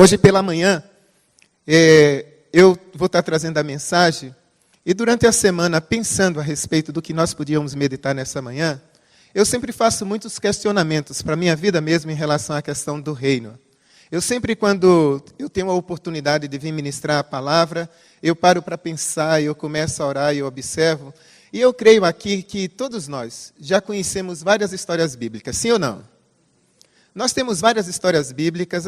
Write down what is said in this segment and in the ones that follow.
Hoje pela manhã, eu vou estar trazendo a mensagem, e durante a semana, pensando a respeito do que nós podíamos meditar nessa manhã, eu sempre faço muitos questionamentos para a minha vida mesmo em relação à questão do reino. Eu sempre, quando eu tenho a oportunidade de vir ministrar a palavra, eu paro para pensar, eu começo a orar e eu observo, e eu creio aqui que todos nós já conhecemos várias histórias bíblicas, sim ou não? Nós temos várias histórias bíblicas,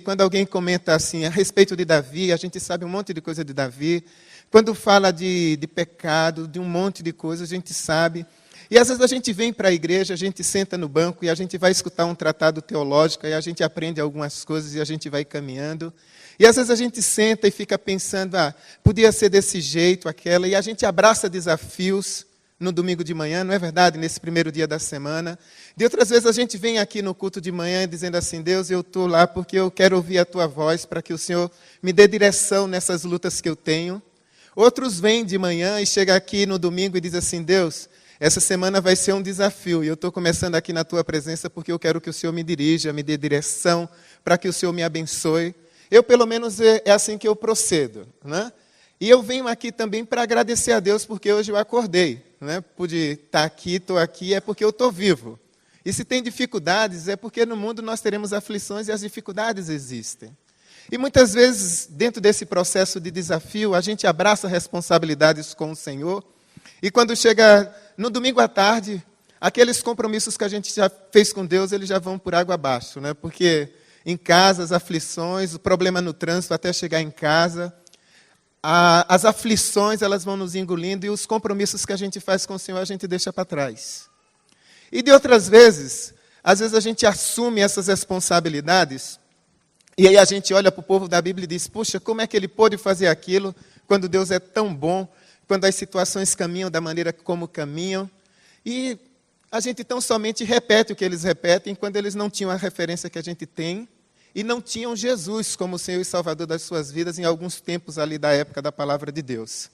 quando alguém comenta assim a respeito de Davi, a gente sabe um monte de coisa de Davi. Quando fala de pecado, de um monte de coisa, a gente sabe. E às vezes a gente vem para a igreja, a gente senta no banco e a gente vai escutar um tratado teológico, e a gente aprende algumas coisas e a gente vai caminhando. E às vezes a gente senta e fica pensando, podia ser desse jeito, aquela, e a gente abraça desafios no domingo de manhã, não é verdade? Nesse primeiro dia da semana. De outras vezes a gente vem aqui no culto de manhã dizendo assim, Deus, eu estou lá porque eu quero ouvir a Tua voz, para que o Senhor me dê direção nessas lutas que eu tenho. Outros vêm de manhã e chegam aqui no domingo e dizem assim, Deus, essa semana vai ser um desafio, e eu estou começando aqui na Tua presença porque eu quero que o Senhor me dirija, me dê direção, para que o Senhor me abençoe. Eu, pelo menos, é assim que eu procedo, né? E eu venho aqui também para agradecer a Deus, porque hoje eu acordei, né? Pude estar aqui, estou aqui, é porque eu estou vivo. E se tem dificuldades, é porque no mundo nós teremos aflições e as dificuldades existem. E muitas vezes, dentro desse processo de desafio, a gente abraça responsabilidades com o Senhor. E quando chega no domingo à tarde, aqueles compromissos que a gente já fez com Deus, eles já vão por água abaixo, né? Porque em casa, as aflições, o problema no trânsito até chegar em casa, as aflições, elas vão nos engolindo, e os compromissos que a gente faz com o Senhor, a gente deixa para trás. E de outras vezes, às vezes a gente assume essas responsabilidades, e aí a gente olha para o povo da Bíblia e diz, puxa, como é que ele pôde fazer aquilo, quando Deus é tão bom, quando as situações caminham da maneira como caminham, e a gente tão somente repete o que eles repetem, quando eles não tinham a referência que a gente tem, e não tinham Jesus como Senhor e Salvador das suas vidas em alguns tempos ali da época da palavra de Deus.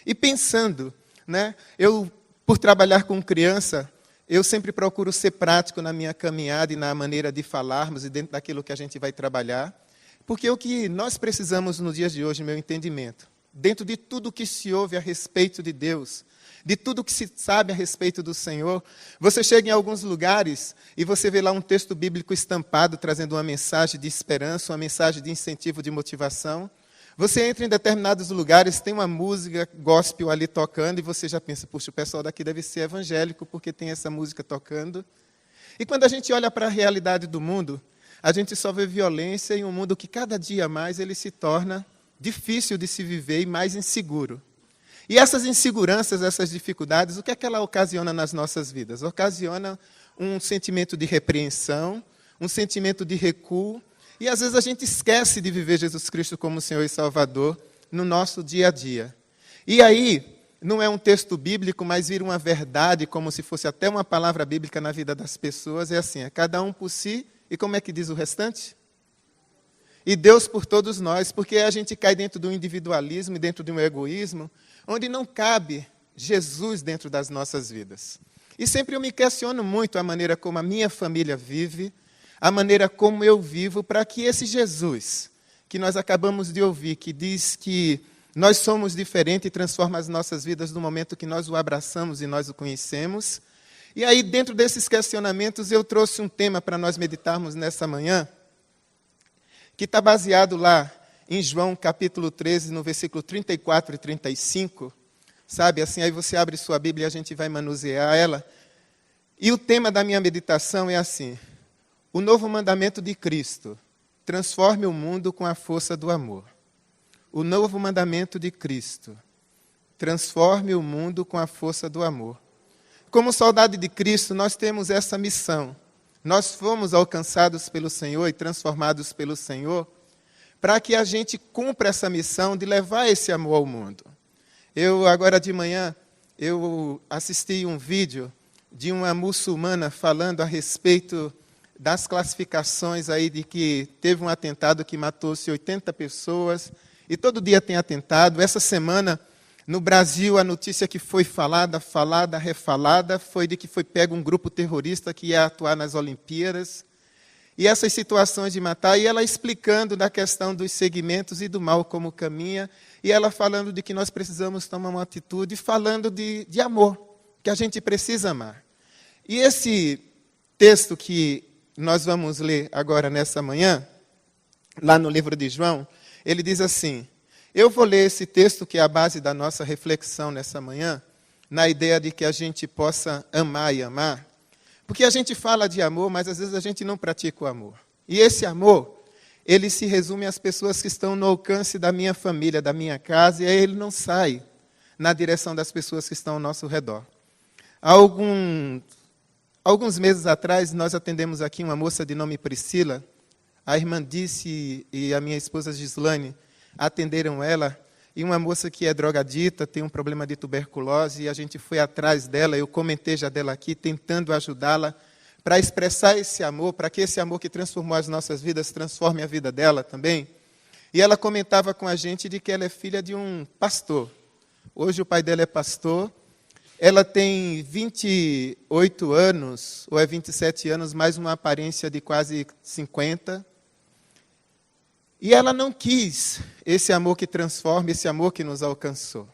E pensando, né, eu, por trabalhar com criança, eu sempre procuro ser prático na minha caminhada e na maneira de falarmos e dentro daquilo que a gente vai trabalhar, porque o que nós precisamos nos dias de hoje, meu entendimento, dentro de tudo que se ouve a respeito de Deus, de tudo que se sabe a respeito do Senhor, você chega em alguns lugares e você vê lá um texto bíblico estampado, trazendo uma mensagem de esperança, uma mensagem de incentivo, de motivação. Você entra em determinados lugares, tem uma música gospel ali tocando, e você já pensa, puxa, o pessoal daqui deve ser evangélico, porque tem essa música tocando. E quando a gente olha para a realidade do mundo, a gente só vê violência em um mundo que cada dia mais ele se torna difícil de se viver e mais inseguro. E essas inseguranças, essas dificuldades, o que é que ela ocasiona nas nossas vidas? Ocasiona um sentimento de repreensão, um sentimento de recuo, e às vezes a gente esquece de viver Jesus Cristo como Senhor e Salvador no nosso dia a dia. E aí, não é um texto bíblico, mas vira uma verdade, como se fosse até uma palavra bíblica na vida das pessoas, é assim, é cada um por si, e como é que diz o restante? E Deus por todos nós, porque a gente cai dentro do individualismo e dentro de um egoísmo, onde não cabe Jesus dentro das nossas vidas. E sempre eu me questiono muito a maneira como a minha família vive, a maneira como eu vivo, para que esse Jesus, que nós acabamos de ouvir, que diz que nós somos diferentes e transforma as nossas vidas no momento que nós o abraçamos e nós o conhecemos. E aí, dentro desses questionamentos, eu trouxe um tema para nós meditarmos nessa manhã, que está baseado lá em João capítulo 13, no versículo 34 e 35, sabe, assim, aí você abre sua Bíblia e a gente vai manusear ela, e o tema da minha meditação é assim, o novo mandamento de Cristo, transforme o mundo com a força do amor. O novo mandamento de Cristo, transforme o mundo com a força do amor. Como soldado de Cristo, nós temos essa missão, nós fomos alcançados pelo Senhor e transformados pelo Senhor, para que a gente cumpra essa missão de levar esse amor ao mundo. Agora de manhã, eu assisti um vídeo de uma muçulmana falando a respeito das classificações aí de que teve um atentado que matou-se 80 pessoas, e todo dia tem atentado. Essa semana, no Brasil, a notícia que foi falada, refalada, foi de que foi pego um grupo terrorista que ia atuar nas Olimpíadas. e essas situações de matar, e ela explicando da questão dos segmentos e do mal como caminha, e ela falando de que nós precisamos tomar uma atitude, falando de amor, que a gente precisa amar. E esse texto que nós vamos ler agora nessa manhã, lá no livro de João, ele diz assim, eu vou ler esse texto que é a base da nossa reflexão nessa manhã, na ideia de que a gente possa amar e amar, porque a gente fala de amor, mas às vezes a gente não pratica o amor. E esse amor, ele se resume às pessoas que estão no alcance da minha família, da minha casa, e aí ele não sai na direção das pessoas que estão ao nosso redor. Alguns meses atrás, nós atendemos aqui uma moça de nome Priscila. A irmã Disse e a minha esposa Gislane atenderam ela. E uma moça que é drogadita, tem um problema de tuberculose, e a gente foi atrás dela, eu comentei já dela aqui, tentando ajudá-la para expressar esse amor, para que esse amor que transformou as nossas vidas transforme a vida dela também. E ela comentava com a gente de que ela é filha de um pastor. Hoje o pai dela é pastor. Ela tem 28 anos, ou é 27 anos, mais uma aparência de quase 50. E ela não quis esse amor que transforma, esse amor que nos alcançou.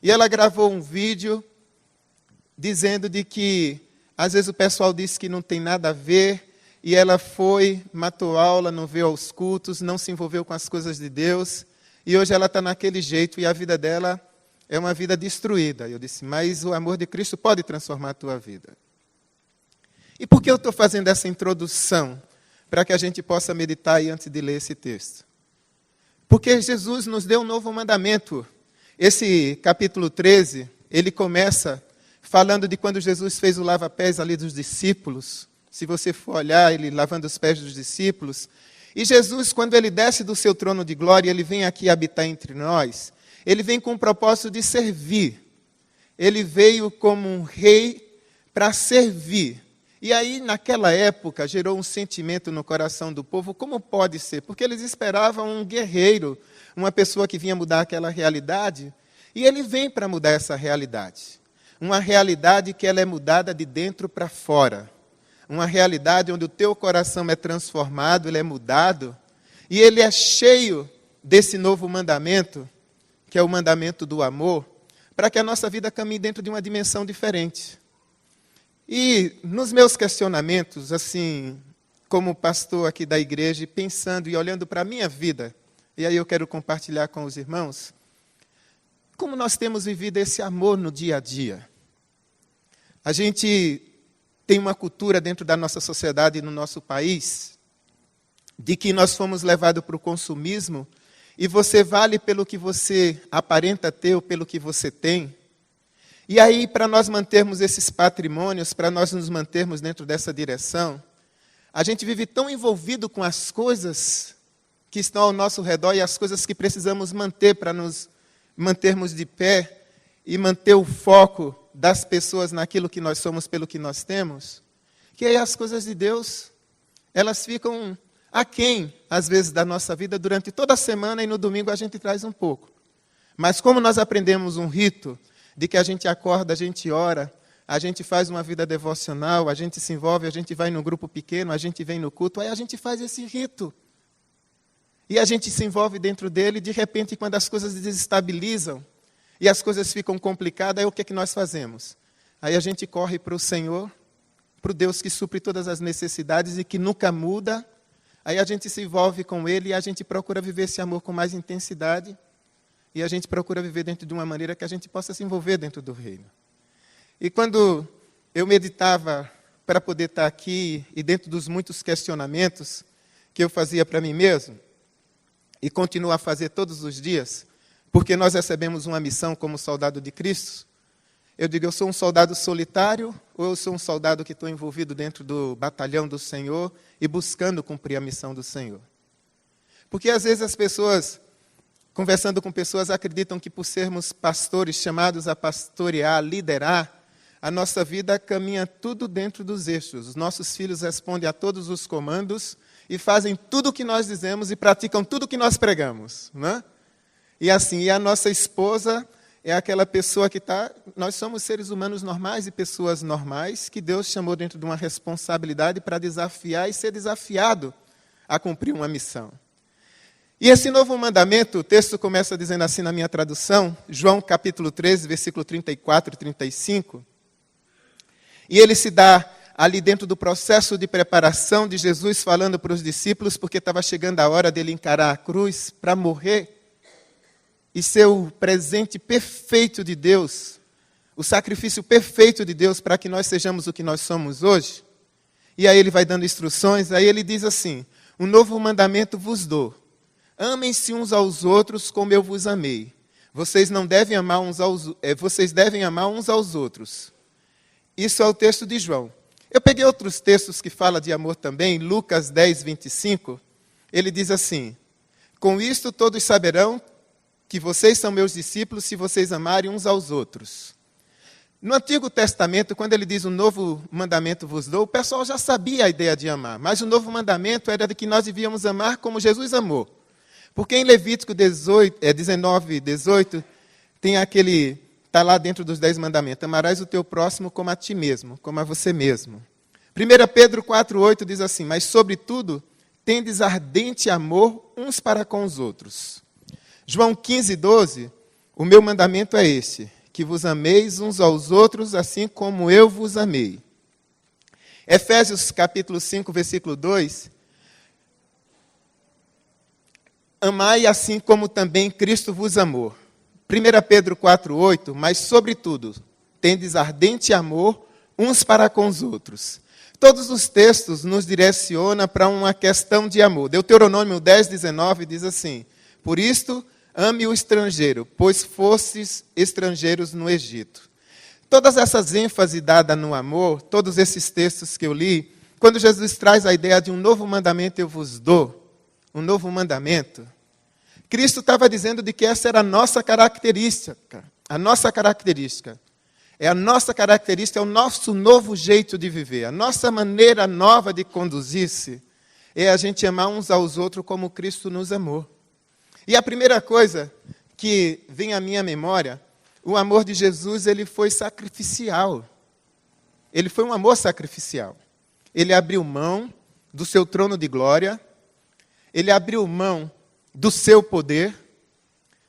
E ela gravou um vídeo dizendo de que, às vezes o pessoal disse que não tem nada a ver, e ela foi, matou aula, não veio aos cultos, não se envolveu com as coisas de Deus, e hoje ela está naquele jeito, e a vida dela é uma vida destruída. Eu disse, mas o amor de Cristo pode transformar a tua vida. E por que eu estou fazendo essa introdução? Para que a gente possa meditar aí antes de ler esse texto. Porque Jesus nos deu um novo mandamento. Esse capítulo 13, ele começa falando de quando Jesus fez o lava-pés ali dos discípulos. Se você for olhar, ele lavando os pés dos discípulos. E Jesus, quando ele desce do seu trono de glória, ele vem aqui habitar entre nós, ele vem com o propósito de servir. Ele veio como um rei para servir. E aí, naquela época, gerou um sentimento no coração do povo, como pode ser? Porque eles esperavam um guerreiro, uma pessoa que vinha mudar aquela realidade, e ele vem para mudar essa realidade. Uma realidade que ela é mudada de dentro para fora. Uma realidade onde o teu coração é transformado, ele é mudado, e ele é cheio desse novo mandamento, que é o mandamento do amor, para que a nossa vida caminhe dentro de uma dimensão diferente. E nos meus questionamentos, assim, como pastor aqui da igreja, pensando e olhando para a minha vida, e aí eu quero compartilhar com os irmãos, como nós temos vivido esse amor no dia a dia. A gente tem uma cultura dentro da nossa sociedade e no nosso país, de que nós fomos levados para o consumismo, e você vale pelo que você aparenta ter ou pelo que você tem. E aí, para nós mantermos esses patrimônios, para nós nos mantermos dentro dessa direção, a gente vive tão envolvido com as coisas que estão ao nosso redor e as coisas que precisamos manter para nos mantermos de pé e manter o foco das pessoas naquilo que nós somos, pelo que nós temos, que aí as coisas de Deus, elas ficam aquém, às vezes, da nossa vida durante toda a semana, e no domingo a gente traz um pouco. Mas como nós aprendemos um rito de que a gente acorda, a gente ora, a gente faz uma vida devocional, a gente se envolve, a gente vai no grupo pequeno, a gente vem no culto, aí a gente faz esse rito. E a gente se envolve dentro dele, e de repente, quando as coisas desestabilizam, e as coisas ficam complicadas, aí o que é que nós fazemos? Aí a gente corre para o Senhor, para o Deus que supre todas as necessidades e que nunca muda. Aí a gente se envolve com Ele e a gente procura viver esse amor com mais intensidade. E a gente procura viver dentro de uma maneira que a gente possa se envolver dentro do reino. E quando eu meditava para poder estar aqui, e dentro dos muitos questionamentos que eu fazia para mim mesmo, e continuo a fazer todos os dias, porque nós recebemos uma missão como soldado de Cristo, eu digo, eu sou um soldado solitário, ou eu sou um soldado que estou envolvido dentro do batalhão do Senhor e buscando cumprir a missão do Senhor? Porque às vezes as pessoas, conversando com pessoas, acreditam que por sermos pastores, chamados a pastorear, a liderar, a nossa vida caminha tudo dentro dos eixos. Os nossos filhos respondem a todos os comandos e fazem tudo o que nós dizemos e praticam tudo o que nós pregamos, né? E assim, e a nossa esposa, é aquela pessoa que está... Nós somos seres humanos normais e pessoas normais que Deus chamou dentro de uma responsabilidade para desafiar e ser desafiado a cumprir uma missão. E esse novo mandamento, o texto começa dizendo assim na minha tradução, João capítulo 13, versículo 34 e 35. E ele se dá ali dentro do processo de preparação de Jesus, falando para os discípulos, porque estava chegando a hora dele encarar a cruz para morrer e ser o presente perfeito de Deus, o sacrifício perfeito de Deus para que nós sejamos o que nós somos hoje. E aí ele vai dando instruções, aí ele diz assim: um novo mandamento vos dou. Amem-se uns aos outros como eu vos amei. Vocês devem amar uns aos outros. Isso é o texto de João. Eu peguei outros textos que falam de amor também. Lucas 10, 25. Ele diz assim: com isto todos saberão que vocês são meus discípulos se vocês amarem uns aos outros. No Antigo Testamento, quando ele diz um novo mandamento vos dou, o pessoal já sabia a ideia de amar. Mas o novo mandamento era de que nós devíamos amar como Jesus amou. Porque em Levítico 19, 18, tem aquele, está lá dentro dos 10 mandamentos: amarás o teu próximo como a ti mesmo, como a você mesmo. 1 Pedro 4, 8 diz assim: mas sobretudo, tendes ardente amor uns para com os outros. João 15, 12, o meu mandamento é este, que vos ameis uns aos outros, assim como eu vos amei. Efésios capítulo 5, versículo 2, amai assim como também Cristo vos amou. 1 Pedro 4, 8, mas sobretudo, tendes ardente amor uns para com os outros. Todos os textos nos direcionam para uma questão de amor. Deuteronômio 10, 19 diz assim: por isto, ame o estrangeiro, pois fostes estrangeiros no Egito. Todas essas ênfases dadas no amor, todos esses textos que eu li, quando Jesus traz a ideia de um novo mandamento eu vos dou, um novo mandamento, Cristo estava dizendo de que essa era a nossa característica. A nossa característica. É o nosso novo jeito de viver. A nossa maneira nova de conduzir-se é a gente amar uns aos outros como Cristo nos amou. E a primeira coisa que vem à minha memória, o amor de Jesus, ele foi sacrificial. Ele foi um amor sacrificial. Ele abriu mão do seu trono de glória, ele abriu mão do seu poder,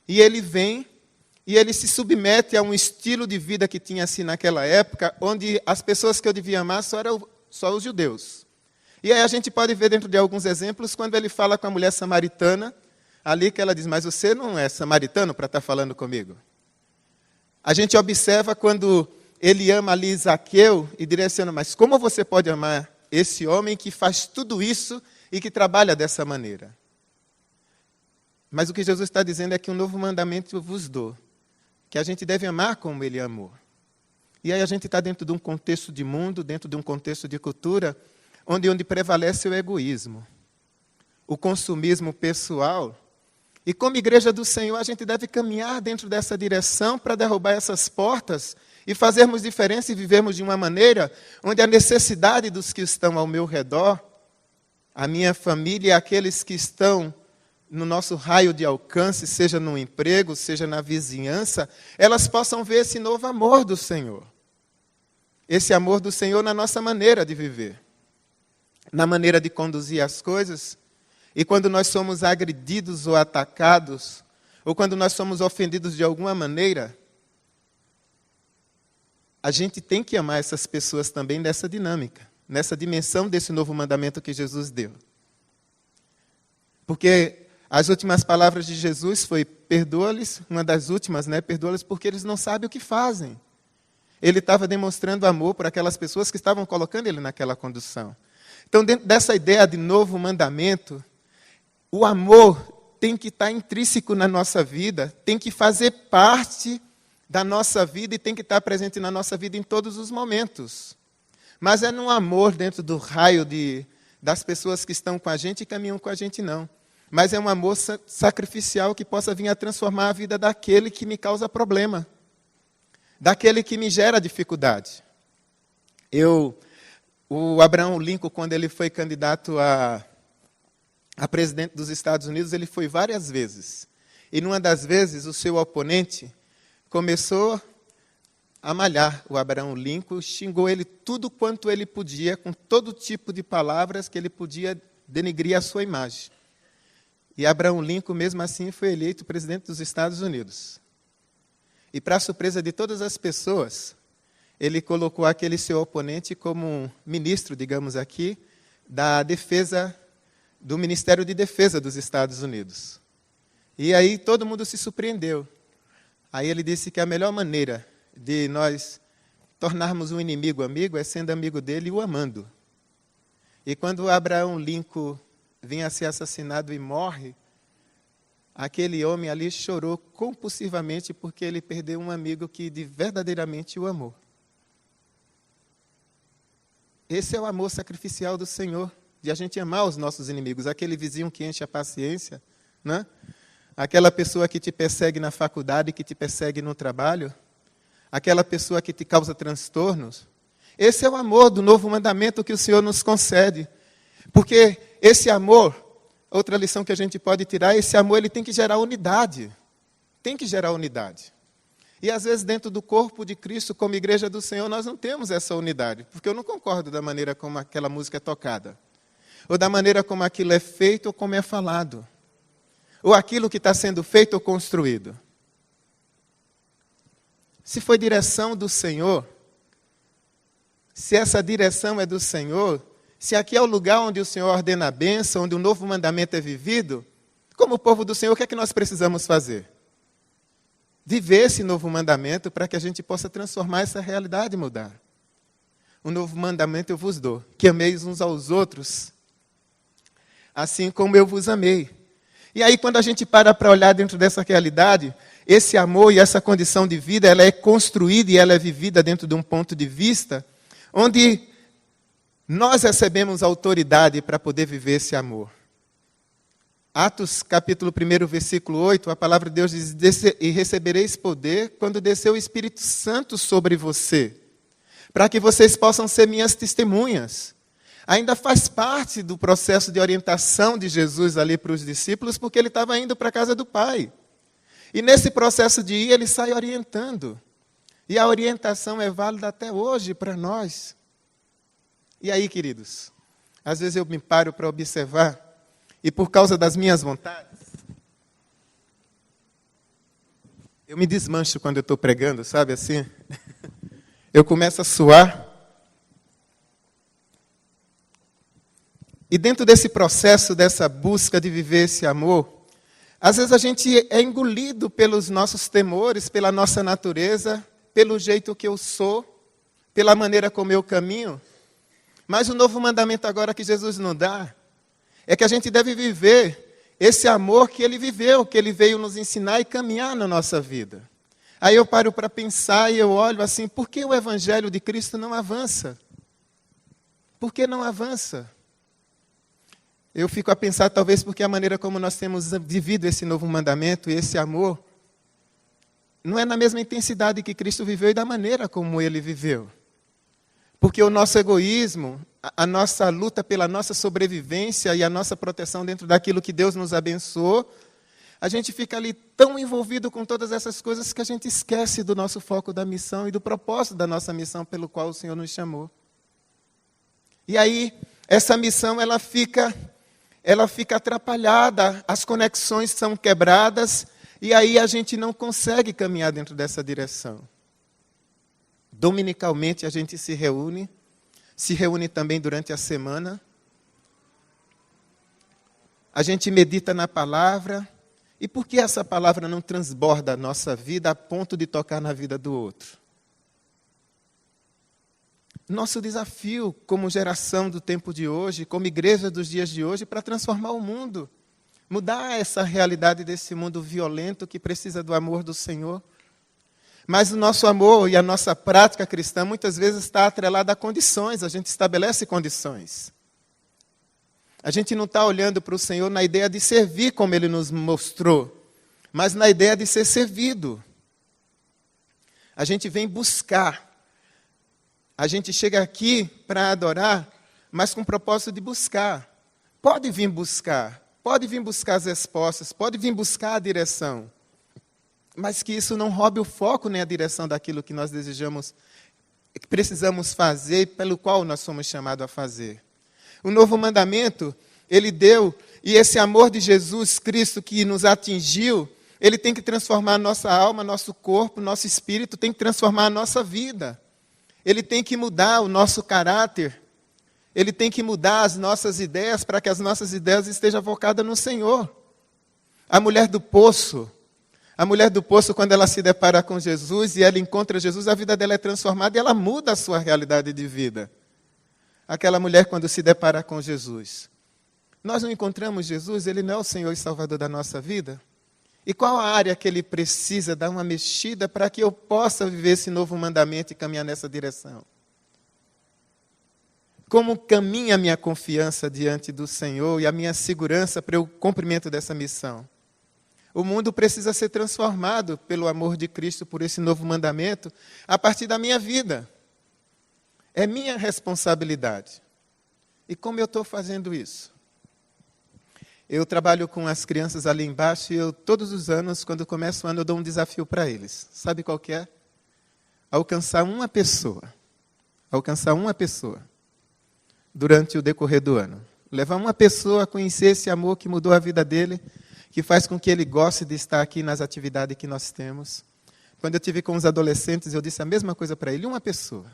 e ele vem e ele se submete a um estilo de vida que tinha assim naquela época, onde as pessoas que eu devia amar só eram os judeus. E aí a gente pode ver dentro de alguns exemplos, quando ele fala com a mulher samaritana, ali que ela diz: mas você não é samaritano para estar falando comigo? A gente observa quando ele ama ali Zaqueu e direciona: mas como você pode amar esse homem que faz tudo isso e que trabalha dessa maneira? Mas o que Jesus está dizendo é que um novo mandamento eu vos dou, que a gente deve amar como ele amou. E aí a gente está dentro de um contexto de mundo, dentro de um contexto de cultura, onde prevalece o egoísmo, o consumismo pessoal. E como igreja do Senhor, a gente deve caminhar dentro dessa direção para derrubar essas portas e fazermos diferença e vivermos de uma maneira onde a necessidade dos que estão ao meu redor, a minha família, aqueles que estão no nosso raio de alcance, seja no emprego, seja na vizinhança, elas possam ver esse novo amor do Senhor. Esse amor do Senhor na nossa maneira de viver, na maneira de conduzir as coisas. E quando nós somos agredidos ou atacados, ou quando nós somos ofendidos de alguma maneira, a gente tem que amar essas pessoas também nessa dinâmica, nessa dimensão desse novo mandamento que Jesus deu. Porque as últimas palavras de Jesus foi: perdoa-lhes, uma das últimas, perdoa-lhes porque eles não sabem o que fazem. Ele estava demonstrando amor por aquelas pessoas que estavam colocando ele naquela condição. Então, dentro dessa ideia de novo mandamento, o amor tem que estar intrínseco na nossa vida, tem que fazer parte da nossa vida e tem que estar presente na nossa vida em todos os momentos. Mas é num amor dentro do raio das pessoas que estão com a gente e caminham com a gente, não. Mas é um amor sacrificial que possa vir a transformar a vida daquele que me causa problema, daquele que me gera dificuldade. O Abraham Lincoln, quando ele foi candidato a presidente dos Estados Unidos, ele foi várias vezes. E numa das vezes, o seu oponente começou a malhar o Abraão Lincoln, xingou ele tudo quanto ele podia, com todo tipo de palavras que ele podia denegrir a sua imagem. E Abraão Lincoln, mesmo assim, foi eleito presidente dos Estados Unidos. E, para a surpresa de todas as pessoas, ele colocou aquele seu oponente como um ministro, digamos aqui, da defesa, do Ministério de Defesa dos Estados Unidos. E aí todo mundo se surpreendeu. Aí ele disse que a melhor maneira de nós tornarmos um inimigo amigo é sendo amigo dele e o amando. E quando Abraão Lincoln vinha a ser assassinado e morre, aquele homem ali chorou compulsivamente porque ele perdeu um amigo que verdadeiramente o amou. Esse é o amor sacrificial do Senhor, de a gente amar os nossos inimigos, aquele vizinho que enche a paciência, né? Aquela pessoa que te persegue na faculdade, que te persegue no trabalho, aquela pessoa que te causa transtornos. Esse é o amor do novo mandamento que o Senhor nos concede. Porque esse amor, outra lição que a gente pode tirar, esse amor ele tem que gerar unidade. Tem que gerar unidade. E às vezes dentro do corpo de Cristo, como igreja do Senhor, nós não temos essa unidade. Porque eu não concordo da maneira como aquela música é tocada. Ou da maneira como aquilo é feito ou como é falado. Ou aquilo que está sendo feito ou construído. Se foi direção do Senhor, se essa direção é do Senhor, se aqui é o lugar onde o Senhor ordena a bênção, onde o novo mandamento é vivido, como povo do Senhor, o que é que nós precisamos fazer? Viver esse novo mandamento para que a gente possa transformar essa realidade e mudar. O novo mandamento eu vos dou, que ameis uns aos outros, assim como eu vos amei. E aí, quando a gente para olhar dentro dessa realidade, esse amor e essa condição de vida, ela é construída e ela é vivida dentro de um ponto de vista onde nós recebemos autoridade para poder viver esse amor. Atos, capítulo 1, versículo 8, a palavra de Deus diz, e recebereis poder quando descer o Espírito Santo sobre você, para que vocês possam ser minhas testemunhas. Ainda faz parte do processo de orientação de Jesus ali para os discípulos, porque ele estava indo para a casa do Pai. E nesse processo de ir, ele sai orientando. E a orientação é válida até hoje para nós. E aí, queridos, às vezes eu me paro para observar, e por causa das minhas vontades, eu me desmancho quando eu estou pregando, sabe assim? Eu começo a suar. E dentro desse processo, dessa busca de viver esse amor, às vezes a gente é engolido pelos nossos temores, pela nossa natureza, pelo jeito que eu sou, pela maneira como eu caminho. Mas o novo mandamento agora que Jesus nos dá, é que a gente deve viver esse amor que ele viveu, que ele veio nos ensinar e caminhar na nossa vida. Aí eu paro para pensar e eu olho assim, por que o Evangelho de Cristo não avança? Por que não avança? Eu fico a pensar, talvez, porque a maneira como nós temos vivido esse novo mandamento e esse amor não é na mesma intensidade que Cristo viveu e da maneira como ele viveu. Porque o nosso egoísmo, a nossa luta pela nossa sobrevivência e a nossa proteção dentro daquilo que Deus nos abençoou, a gente fica ali tão envolvido com todas essas coisas que a gente esquece do nosso foco da missão e do propósito da nossa missão pelo qual o Senhor nos chamou. E aí, essa missão, ela fica atrapalhada, as conexões são quebradas, e aí a gente não consegue caminhar dentro dessa direção. Dominicalmente a gente se reúne também durante a semana, a gente medita na palavra, e por que essa palavra não transborda a nossa vida a ponto de tocar na vida do outro? Nosso desafio como geração do tempo de hoje, como igreja dos dias de hoje, para transformar o mundo. Mudar essa realidade desse mundo violento que precisa do amor do Senhor. Mas o nosso amor e a nossa prática cristã muitas vezes está atrelada a condições, a gente estabelece condições. A gente não está olhando para o Senhor na ideia de servir como Ele nos mostrou, mas na ideia de ser servido. A gente vem buscar. A gente chega aqui para adorar, mas com o propósito de buscar. Pode vir buscar as respostas, pode vir buscar a direção. mas que isso não roube o foco nem a direção daquilo que nós desejamos, que precisamos fazer, pelo qual nós somos chamados a fazer. O novo mandamento, ele deu, e esse amor de Jesus Cristo que nos atingiu, ele tem que transformar a nossa alma, nosso corpo, nosso espírito, tem que transformar a nossa vida. Ele tem que mudar o nosso caráter. Ele tem que mudar as nossas ideias para que as nossas ideias estejam focadas no Senhor. A mulher do poço, quando ela se depara com Jesus e ela encontra Jesus, a vida dela é transformada e ela muda a sua realidade de vida. Aquela mulher, quando se depara com Jesus. Nós não encontramos Jesus, Ele não é o Senhor e Salvador da nossa vida? E qual a área que Ele precisa dar uma mexida para que eu possa viver esse novo mandamento e caminhar nessa direção? Como caminha a minha confiança diante do Senhor e a minha segurança para o cumprimento dessa missão? O mundo precisa ser transformado pelo amor de Cristo, por esse novo mandamento, a partir da minha vida. É minha responsabilidade. E como eu estou fazendo isso? Eu trabalho com as crianças ali embaixo e todos os anos, quando começa o ano, eu dou um desafio para eles. Sabe qual que é? Alcançar uma pessoa. Alcançar uma pessoa durante o decorrer do ano. Levar uma pessoa a conhecer esse amor que mudou a vida dele, que faz com que ele goste de estar aqui nas atividades que nós temos. Quando eu tive com os adolescentes, eu disse a mesma coisa para ele, uma pessoa.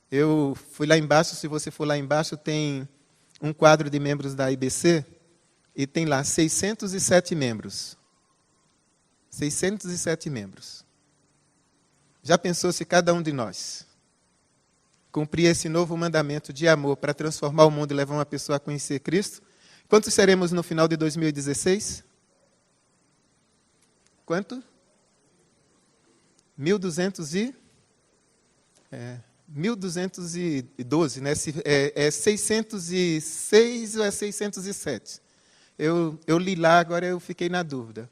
Eu fui lá embaixo, se você for lá embaixo, tem um quadro de membros da IBC, e tem lá 607 membros. 607 membros. Já pensou se cada um de nós cumprir esse novo mandamento de amor para transformar o mundo e levar uma pessoa a conhecer Cristo? Quantos seremos no final de 2016? Quanto? 1.212, né? É 606 ou é 607? Eu li lá, agora eu fiquei na dúvida.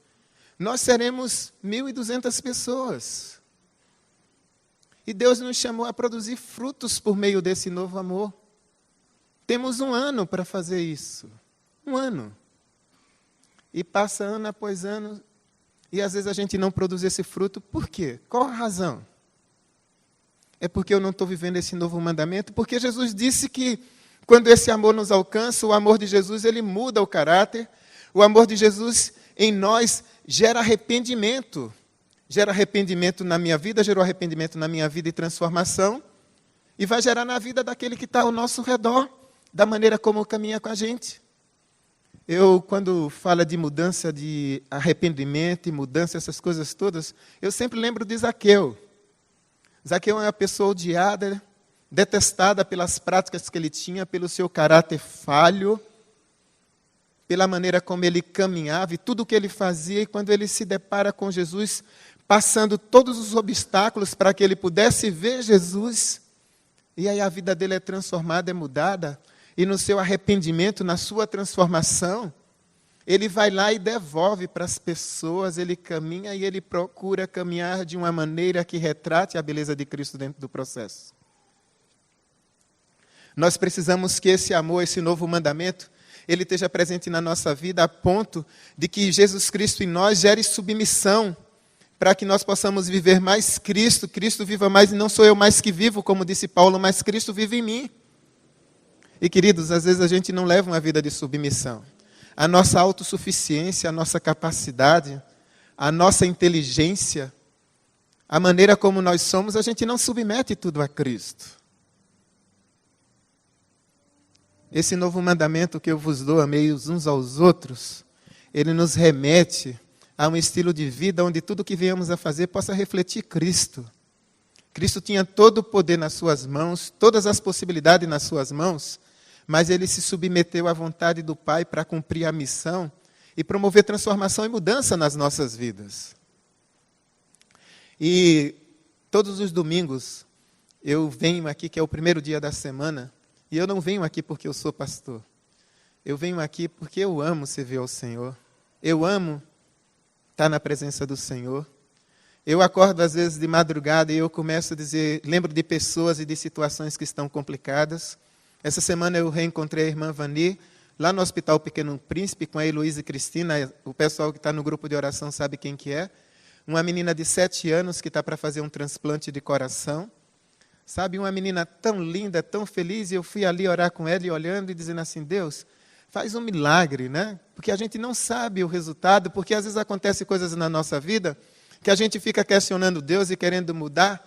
Nós seremos 1.200 pessoas. E Deus nos chamou a produzir frutos por meio desse novo amor. Temos 1 ano para fazer isso. 1 ano. E passa ano após ano, e às vezes a gente não produz esse fruto. Por quê? Qual a razão? É porque eu não estou vivendo esse novo mandamento? Porque Jesus disse que quando esse amor nos alcança, o amor de Jesus, ele muda o caráter. O amor de Jesus em nós gera arrependimento. Gera arrependimento na minha vida, gerou arrependimento na minha vida e transformação. E vai gerar na vida daquele que está ao nosso redor, da maneira como caminha com a gente. Eu, quando falo de mudança, de arrependimento e mudança, essas coisas todas, eu sempre lembro de Zaqueu. Zaqueu é uma pessoa odiada, detestada pelas práticas que ele tinha, pelo seu caráter falho, pela maneira como ele caminhava e tudo o que ele fazia. E quando ele se depara com Jesus, passando todos os obstáculos para que ele pudesse ver Jesus, e aí a vida dele é transformada, é mudada. E no seu arrependimento, na sua transformação, ele vai lá e devolve para as pessoas, ele caminha e ele procura caminhar de uma maneira que retrate a beleza de Cristo dentro do processo. Nós precisamos que esse amor, esse novo mandamento, ele esteja presente na nossa vida a ponto de que Jesus Cristo em nós gere submissão, para que nós possamos viver mais Cristo, Cristo viva mais, e não sou eu mais que vivo, como disse Paulo, mas Cristo vive em mim. E, queridos, às vezes a gente não leva uma vida de submissão. A nossa autossuficiência, a nossa capacidade, a nossa inteligência, a maneira como nós somos, a gente não submete tudo a Cristo. Esse novo mandamento que eu vos dou, amei-os uns aos outros, ele nos remete a um estilo de vida onde tudo que venhamos a fazer possa refletir Cristo. Cristo tinha todo o poder nas suas mãos, todas as possibilidades nas suas mãos, mas ele se submeteu à vontade do Pai para cumprir a missão e promover transformação e mudança nas nossas vidas. E todos os domingos eu venho aqui, que é o primeiro dia da semana, e eu não venho aqui porque eu sou pastor. Eu venho aqui porque eu amo servir ao Senhor. Eu amo estar na presença do Senhor. Eu acordo às vezes de madrugada e eu começo a dizer, lembro de pessoas e de situações que estão complicadas. Essa semana eu reencontrei a irmã Vani, lá no Hospital Pequeno Príncipe, com a Heloísa e Cristina. O pessoal que está no grupo de oração sabe quem que é. Uma menina de 7 anos que está para fazer um transplante de coração. Sabe, uma menina tão linda, tão feliz, e eu fui ali orar com ela e olhando e dizendo assim, Deus, faz um milagre, né? Porque a gente não sabe o resultado, porque às vezes acontecem coisas na nossa vida que a gente fica questionando Deus e querendo mudar,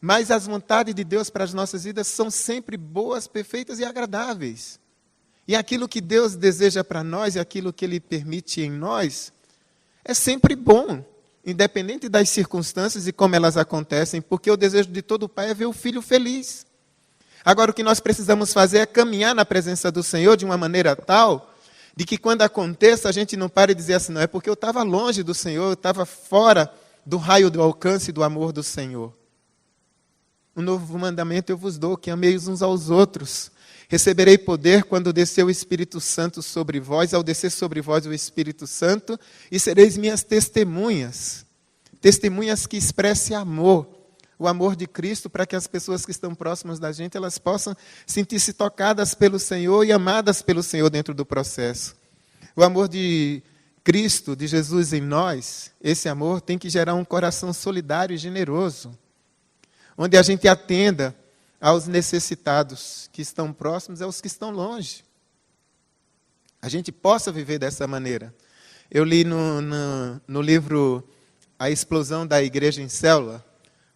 mas as vontades de Deus para as nossas vidas são sempre boas, perfeitas e agradáveis. E aquilo que Deus deseja para nós e aquilo que Ele permite em nós é sempre bom, independente das circunstâncias e como elas acontecem, porque o desejo de todo pai é ver o filho feliz. Agora, o que nós precisamos fazer é caminhar na presença do Senhor de uma maneira tal, de que quando aconteça, a gente não pare de dizer assim, não, é porque eu estava longe do Senhor, eu estava fora do raio do alcance do amor do Senhor. Um novo mandamento eu vos dou, que ameis uns aos outros. Receberei poder quando descer o Espírito Santo sobre vós, ao descer sobre vós o Espírito Santo, e sereis minhas testemunhas. Testemunhas que expressem amor, o amor de Cristo, para que as pessoas que estão próximas da gente, elas possam sentir-se tocadas pelo Senhor e amadas pelo Senhor dentro do processo. O amor de Cristo, de Jesus em nós, esse amor tem que gerar um coração solidário e generoso, onde a gente atenda aos necessitados que estão próximos e aos que estão longe. A gente possa viver dessa maneira. Eu li no livro A Explosão da Igreja em Célula,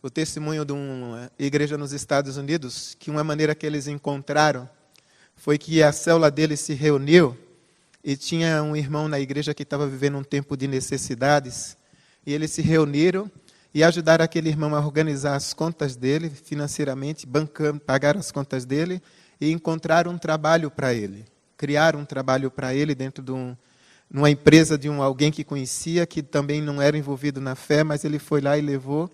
o testemunho de uma igreja nos Estados Unidos, que uma maneira que eles encontraram foi que a célula deles se reuniu e tinha um irmão na igreja que estava vivendo um tempo de necessidades, e eles se reuniram e ajudaram aquele irmão a organizar as contas dele financeiramente, bancando, pagaram as contas dele e encontraram um trabalho para ele. Criaram um trabalho para ele dentro de numa empresa de alguém que conhecia, que também não era envolvido na fé, mas ele foi lá e levou,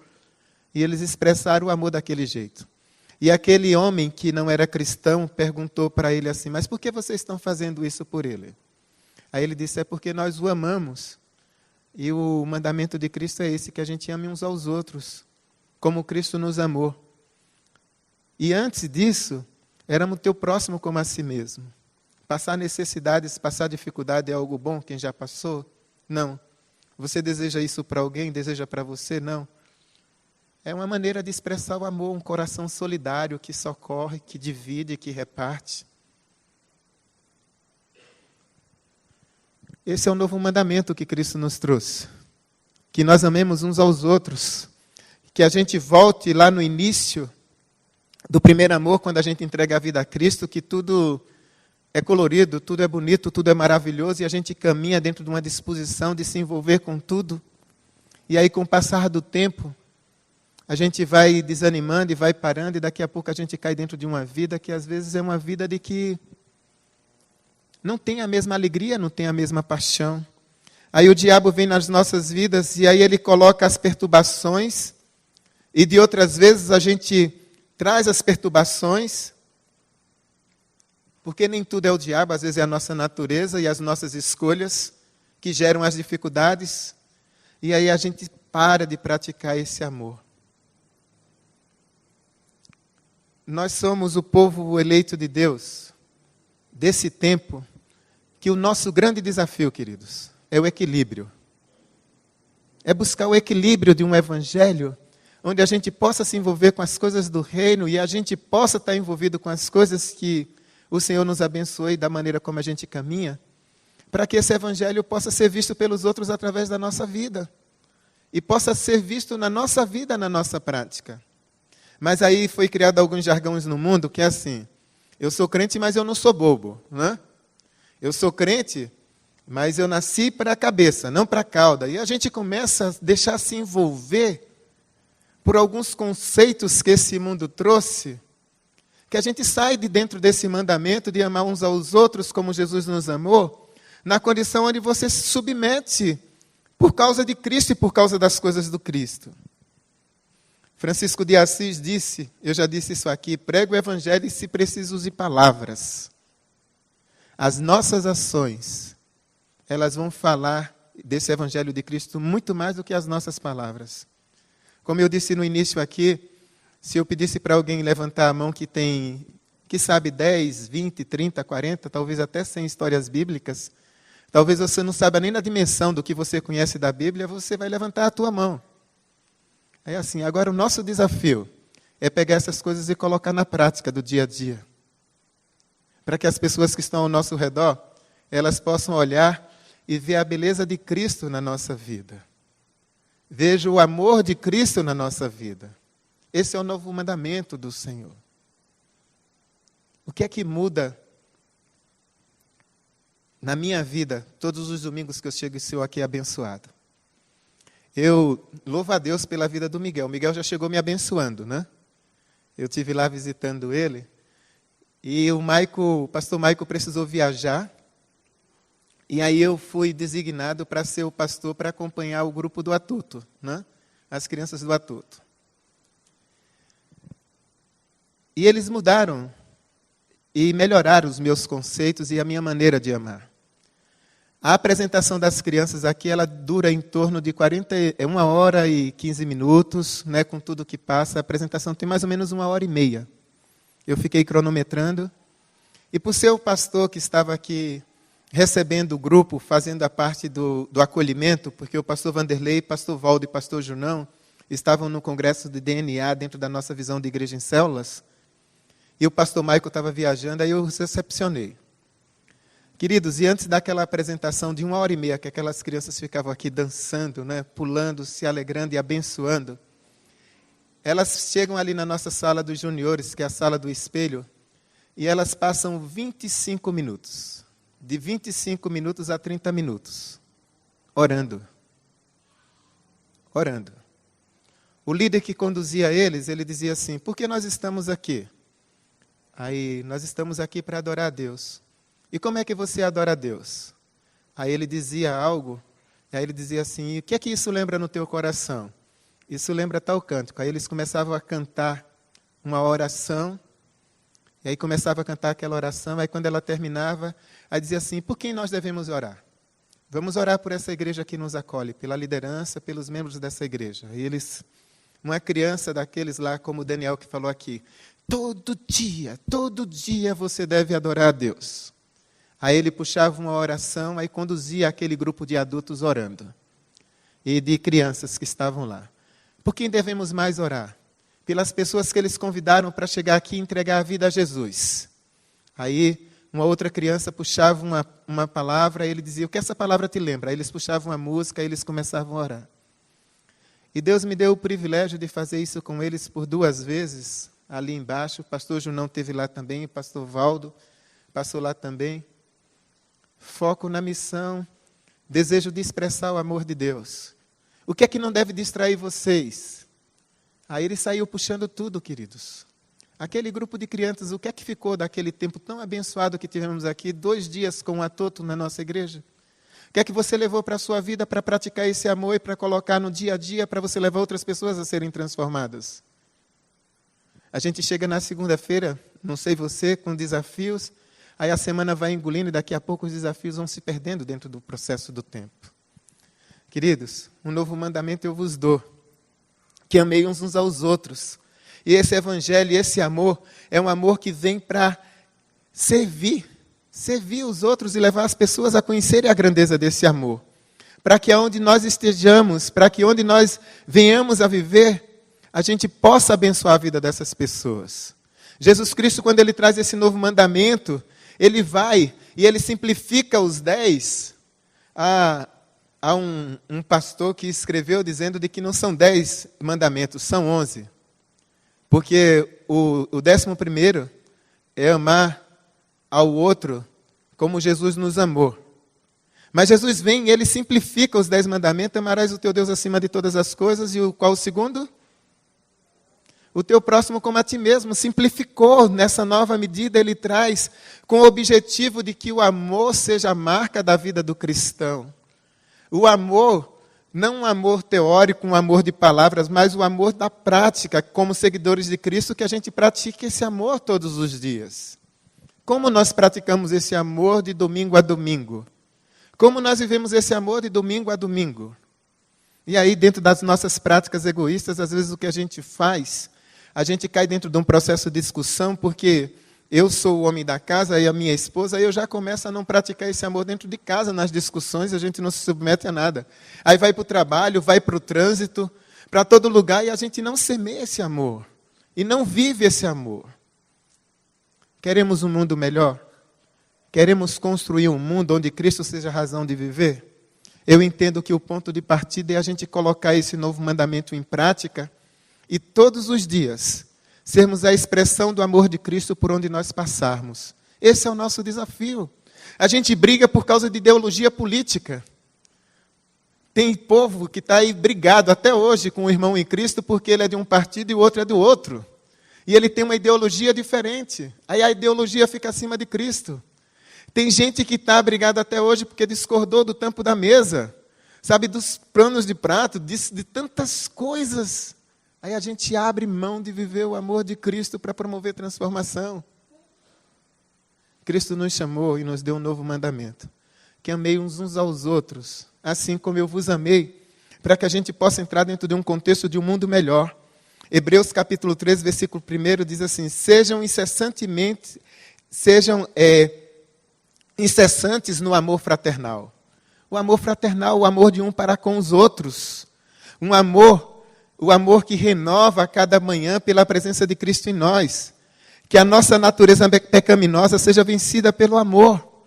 e eles expressaram o amor daquele jeito. E aquele homem que não era cristão perguntou para ele assim, mas por que vocês estão fazendo isso por ele? Aí ele disse, é porque nós o amamos. E o mandamento de Cristo é esse, que a gente ame uns aos outros, como Cristo nos amou. E antes disso, éramos teu próximo como a si mesmo. Passar necessidades, passar dificuldade é algo bom, quem já passou? Não. Você deseja isso para alguém? Deseja para você? Não. É uma maneira de expressar o amor, um coração solidário que socorre, que divide, que reparte. Esse é o novo mandamento que Cristo nos trouxe. Que nós amemos uns aos outros. Que a gente volte lá no início do primeiro amor, quando a gente entrega a vida a Cristo, que tudo é colorido, tudo é bonito, tudo é maravilhoso, e a gente caminha dentro de uma disposição de se envolver com tudo. E aí, com o passar do tempo, a gente vai desanimando e vai parando, e daqui a pouco a gente cai dentro de uma vida que às vezes é uma vida de que não tem a mesma alegria, não tem a mesma paixão. Aí o diabo vem nas nossas vidas e aí ele coloca as perturbações, e de outras vezes a gente traz as perturbações, porque nem tudo é o diabo, às vezes é a nossa natureza e as nossas escolhas que geram as dificuldades, e aí a gente para de praticar esse amor. Nós somos o povo eleito de Deus, desse tempo, que o nosso grande desafio, queridos, é o equilíbrio. É buscar o equilíbrio de um evangelho, onde a gente possa se envolver com as coisas do reino e a gente possa estar envolvido com as coisas que o Senhor nos abençoe da maneira como a gente caminha, para que esse evangelho possa ser visto pelos outros através da nossa vida e possa ser visto na nossa vida, na nossa prática. Mas aí foi criado alguns jargões no mundo que é assim, eu sou crente, mas eu não sou bobo, né? Eu sou crente, mas eu nasci para a cabeça, não para a cauda. E a gente começa a deixar se envolver por alguns conceitos que esse mundo trouxe, que a gente sai de dentro desse mandamento de amar uns aos outros como Jesus nos amou, na condição onde você se submete por causa de Cristo e por causa das coisas do Cristo. Francisco de Assis disse, eu já disse isso aqui, prega o evangelho e se preciso use palavras. As nossas ações, elas vão falar desse evangelho de Cristo muito mais do que as nossas palavras. Como eu disse no início aqui, se eu pedisse para alguém levantar a mão que tem que sabe 10, 20, 30, 40, talvez até 100 histórias bíblicas, talvez você não saiba nem na dimensão do que você conhece da Bíblia, você vai levantar a tua mão. É assim, agora o nosso desafio é pegar essas coisas e colocar na prática do dia a dia. Para que as pessoas que estão ao nosso redor, elas possam olhar e ver a beleza de Cristo na nossa vida. Veja o amor de Cristo na nossa vida. Esse é o novo mandamento do Senhor. O que é que muda na minha vida, todos os domingos que eu chego e sou aqui abençoado? Eu louvo a Deus pela vida do Miguel. O Miguel já chegou me abençoando, né? Eu estive lá visitando ele. E o pastor Maico precisou viajar. E aí eu fui designado para ser o pastor para acompanhar o grupo do Atuto, né? As crianças do Atuto. E eles mudaram e melhoraram os meus conceitos e a minha maneira de amar. A apresentação das crianças aqui, ela dura em torno de 1 hora e 15 minutos, né, com tudo que passa. A apresentação tem mais ou menos 1h30. Eu fiquei cronometrando. E por ser o pastor que estava aqui recebendo o grupo, fazendo a parte do acolhimento, porque o pastor Vanderlei, pastor Valdo e pastor Junão estavam no congresso de DNA dentro da nossa visão de igreja em células, e o pastor Maico estava viajando, aí eu os recepcionei. Queridos, e antes daquela apresentação de 1h30, que aquelas crianças ficavam aqui dançando, né, pulando, se alegrando e abençoando, elas chegam ali na nossa sala dos juniores, que é a sala do espelho, e elas passam 25 minutos. De 25 minutos a 30 minutos. Orando. Orando. O líder que conduzia eles, ele dizia assim, por que nós estamos aqui? Aí, nós estamos aqui para adorar a Deus. E como é que você adora a Deus? Aí ele dizia algo, e aí ele dizia assim, o que é que isso lembra no teu coração? Isso lembra tal cântico. Aí eles começavam a cantar uma oração, e aí começava a cantar aquela oração, aí quando ela terminava, aí dizia assim, por quem nós devemos orar? Vamos orar por essa igreja que nos acolhe, pela liderança, pelos membros dessa igreja. E eles, uma criança daqueles lá, como o Daniel que falou aqui, todo dia você deve adorar a Deus. Aí ele puxava uma oração, aí conduzia aquele grupo de adultos orando. E de crianças que estavam lá. Por quem devemos mais orar? Pelas pessoas que eles convidaram para chegar aqui e entregar a vida a Jesus. Aí uma outra criança puxava uma palavra e ele dizia, o que essa palavra te lembra? Aí eles puxavam a música e eles começavam a orar. E Deus me deu o privilégio de fazer isso com eles por 2 vezes, ali embaixo. O pastor Junão esteve lá também, o pastor Valdo passou lá também. Foco na missão, desejo de expressar o amor de Deus. O que é que não deve distrair vocês? Aí ele saiu puxando tudo, queridos. Aquele grupo de crianças, o que é que ficou daquele tempo tão abençoado que tivemos aqui, 2 dias com o Atoto na nossa igreja? O que é que você levou para a sua vida para praticar esse amor e para colocar no dia a dia para você levar outras pessoas a serem transformadas? A gente chega na segunda-feira, não sei você, com desafios, aí a semana vai engolindo e daqui a pouco os desafios vão se perdendo dentro do processo do tempo. Queridos, um novo mandamento eu vos dou, que amei uns aos outros. E esse evangelho, esse amor, é um amor que vem para servir os outros e levar as pessoas a conhecerem a grandeza desse amor. Para que onde nós estejamos, para que onde nós venhamos a viver, a gente possa abençoar a vida dessas pessoas. Jesus Cristo, quando ele traz esse novo mandamento, ele vai e ele simplifica os 10. Há um pastor que escreveu dizendo de que não são 10 mandamentos, são 11. Porque o 11º é amar ao outro como Jesus nos amou. Mas Jesus vem e ele simplifica os 10 mandamentos, amarás o teu Deus acima de todas as coisas, e qual o segundo? O teu próximo como a ti mesmo. Simplificou nessa nova medida, ele traz com o objetivo de que o amor seja a marca da vida do cristão. O amor, não um amor teórico, um amor de palavras, mas o amor da prática, como seguidores de Cristo, que a gente pratique esse amor todos os dias. Como nós praticamos esse amor de domingo a domingo? Como nós vivemos esse amor de domingo a domingo? E aí, dentro das nossas práticas egoístas, às vezes o que a gente faz, a gente cai dentro de um processo de discussão, porque eu sou o homem da casa e a minha esposa, aí eu já começo a não praticar esse amor dentro de casa, nas discussões, a gente não se submete a nada. Aí vai para o trabalho, vai para o trânsito, para todo lugar, e a gente não semeia esse amor. E não vive esse amor. Queremos um mundo melhor? Queremos construir um mundo onde Cristo seja a razão de viver? Eu entendo que o ponto de partida é a gente colocar esse novo mandamento em prática e todos os dias sermos a expressão do amor de Cristo por onde nós passarmos. Esse é o nosso desafio. A gente briga por causa de ideologia política. Tem povo que está aí brigado até hoje com o irmão em Cristo porque ele é de um partido e o outro é do outro. E ele tem uma ideologia diferente. Aí a ideologia fica acima de Cristo. Tem gente que está brigada até hoje porque discordou do tampo da mesa, sabe, dos panos de prato, de tantas coisas. Aí a gente abre mão de viver o amor de Cristo para promover transformação. Cristo nos chamou e nos deu um novo mandamento. Que amei uns aos outros, assim como eu vos amei, para que a gente possa entrar dentro de um contexto de um mundo melhor. Hebreus capítulo 13, versículo 1 diz assim, sejam incessantes no amor fraternal. O amor fraternal, o amor de um para com os outros. O amor que renova a cada manhã pela presença de Cristo em nós. Que a nossa natureza pecaminosa seja vencida pelo amor.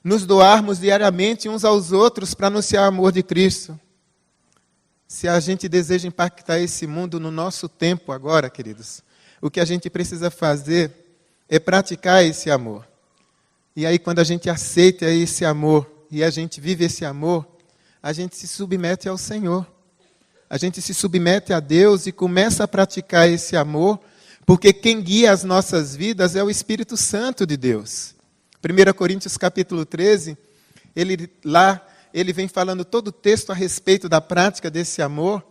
Nos doarmos diariamente uns aos outros para anunciar o amor de Cristo. Se a gente deseja impactar esse mundo no nosso tempo agora, queridos, o que a gente precisa fazer é praticar esse amor. E aí, quando a gente aceita esse amor e a gente vive esse amor, a gente se submete ao Senhor. A gente se submete a Deus e começa a praticar esse amor, porque quem guia as nossas vidas é o Espírito Santo de Deus. 1 Coríntios capítulo 13, ele vem falando todo o texto a respeito da prática desse amor,